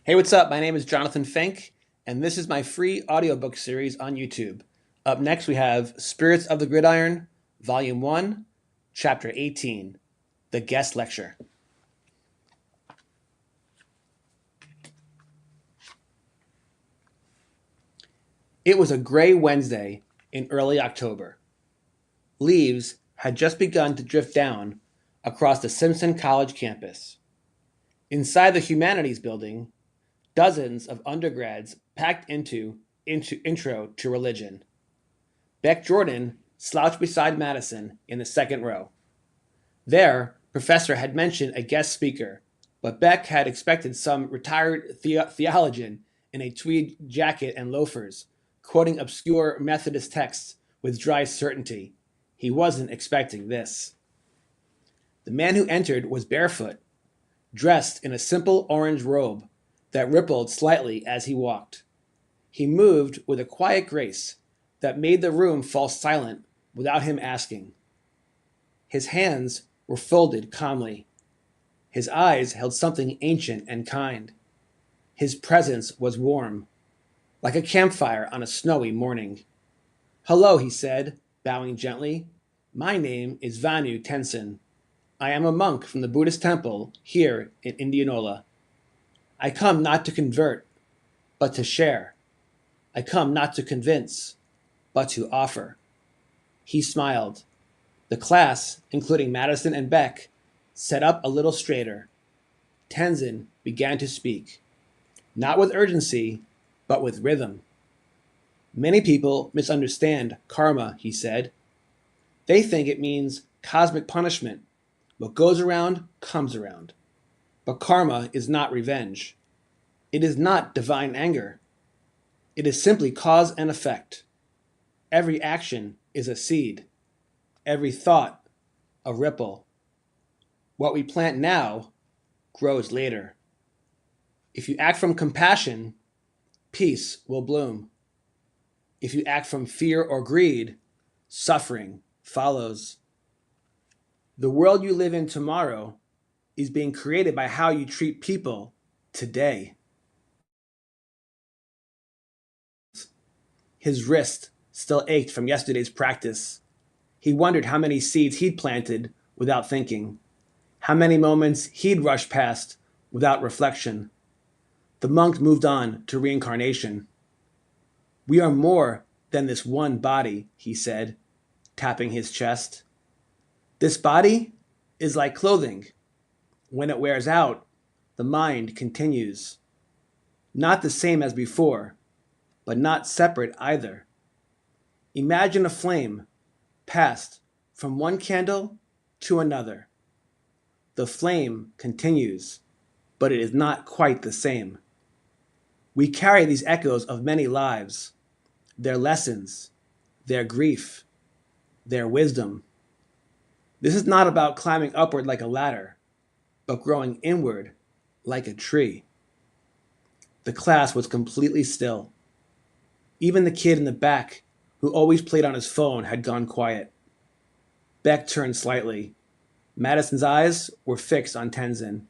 Hey, what's up? My name is Jonathan Fink, and this is my free audiobook series on YouTube. Up next, we have Spirits of the Gridiron, Volume 1, Chapter 18, The Guest Lecture. It was a gray Wednesday in early October. Leaves had just begun to drift down across the Simpson College campus. Inside the Humanities Building, dozens of undergrads packed into Intro to Religion. Beck Jordan slouched beside Madison in the second row. There, Professor had mentioned a guest speaker, but Beck had expected some retired theologian in a tweed jacket and loafers, quoting obscure Methodist texts with dry certainty. He wasn't expecting this. The man who entered was barefoot, dressed in a simple orange robe that rippled slightly as he walked. He moved with a quiet grace that made the room fall silent without him asking. His hands were folded calmly. His eyes held something ancient and kind. His presence was warm, like a campfire on a snowy morning. "Hello," he said, bowing gently. "My name is Vanu Tenson. I am a monk from the Buddhist temple here in Indianola. I come not to convert, but to share. I come not to convince, but to offer." He smiled. The class, including Madison and Beck, sat up a little straighter. Tenzin began to speak, not with urgency, but with rhythm. "Many people misunderstand karma," he said. "They think it means cosmic punishment. What goes around comes around. But karma is not revenge. It is not divine anger. It is simply cause and effect. Every action is a seed. Every thought, a ripple. What we plant now grows later. If you act from compassion, peace will bloom. If you act from fear or greed, suffering follows. The world you live in tomorrow is being created by how you treat people today." His wrist still ached from yesterday's practice. He wondered how many seeds he'd planted without thinking, how many moments he'd rushed past without reflection. The monk moved on to reincarnation. "We are more than this one body," he said, tapping his chest. "This body is like clothing. When it wears out, the mind continues. Not the same as before, but not separate either. Imagine a flame passed from one candle to another. The flame continues, but it is not quite the same. We carry these echoes of many lives, their lessons, their grief, their wisdom. This is not about climbing upward like a ladder, but growing inward like a tree." The class was completely still. Even the kid in the back, who always played on his phone, had gone quiet. Beck turned slightly. Madison's eyes were fixed on Tenzin.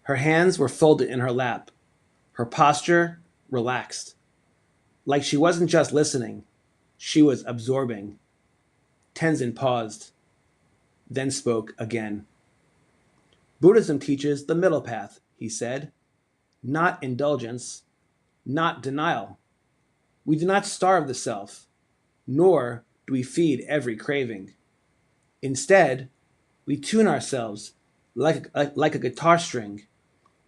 Her hands were folded in her lap, her posture relaxed. Like she wasn't just listening, she was absorbing. Tenzin paused, then spoke again. "Buddhism teaches the middle path," he said. "Not indulgence, not denial. We do not starve the self, nor do we feed every craving. Instead, we tune ourselves like a guitar string.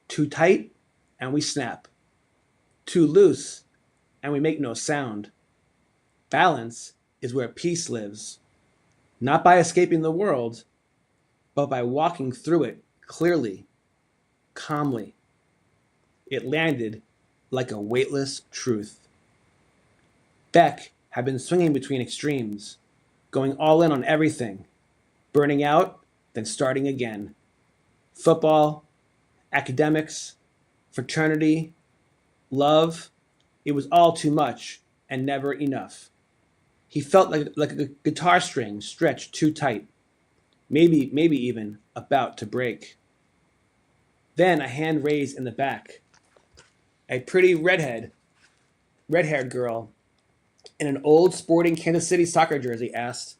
Too tight, and we snap. Too loose, and we make no sound. Balance is where peace lives, not by escaping the world, but by walking through it clearly, calmly." It landed like a weightless truth. Beck had been swinging between extremes, going all in on everything, burning out, then starting again. Football, academics, fraternity, love, it was all too much and never enough. He felt like a guitar string stretched too tight, maybe even about to break. Then a hand raised in the back. A pretty red-haired girl in an old sporting Kansas City soccer jersey asked,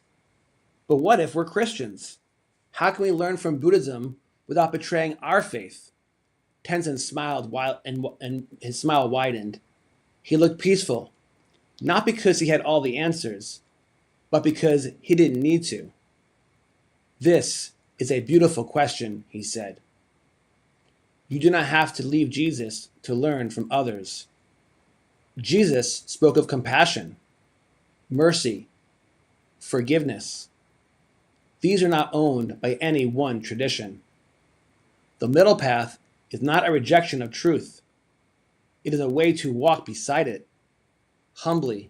"But what if we're Christians? How can we learn from Buddhism without betraying our faith?" Tenzin smiled and his smile widened. He looked peaceful, not because he had all the answers, but because he didn't need to. "This is a beautiful question," he said. "You do not have to leave Jesus to learn from others." Jesus spoke of compassion, mercy, forgiveness. These are not owned by any one tradition. The middle path is not a rejection of truth. It is a way to walk beside it, humbly,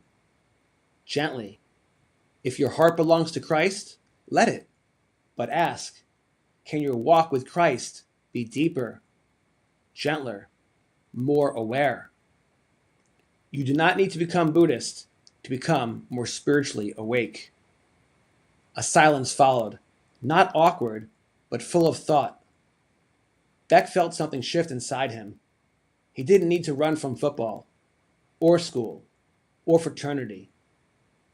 gently. If your heart belongs to Christ, let it. But ask, can your walk with Christ be deeper, gentler, more aware? You do not need to become Buddhist to become more spiritually awake. A silence followed, not awkward, but full of thought. Beck felt something shift inside him. He didn't need to run from football, or school, or fraternity.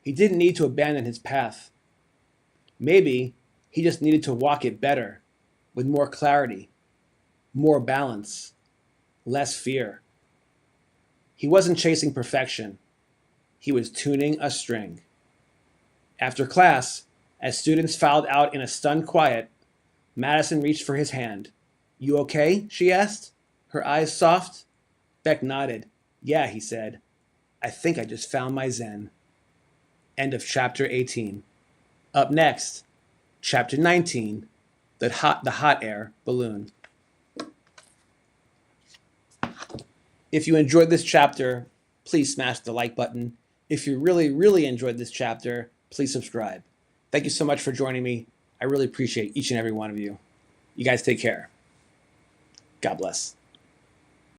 He didn't need to abandon his path. Maybe he just needed to walk it better, with more clarity, more balance, less fear. He wasn't chasing perfection. He was tuning a string. After class, as students filed out in a stunned quiet, Madison reached for his hand. "You okay?" she asked, her eyes soft. Beck nodded. "Yeah," he said. "I think I just found my Zen." End of chapter 18. Up next, chapter 19, the hot air balloon. If you enjoyed this chapter, please smash the like button. If you really, really enjoyed this chapter, please subscribe. Thank you so much for joining me. I really appreciate each and every one of you. You guys take care. God bless.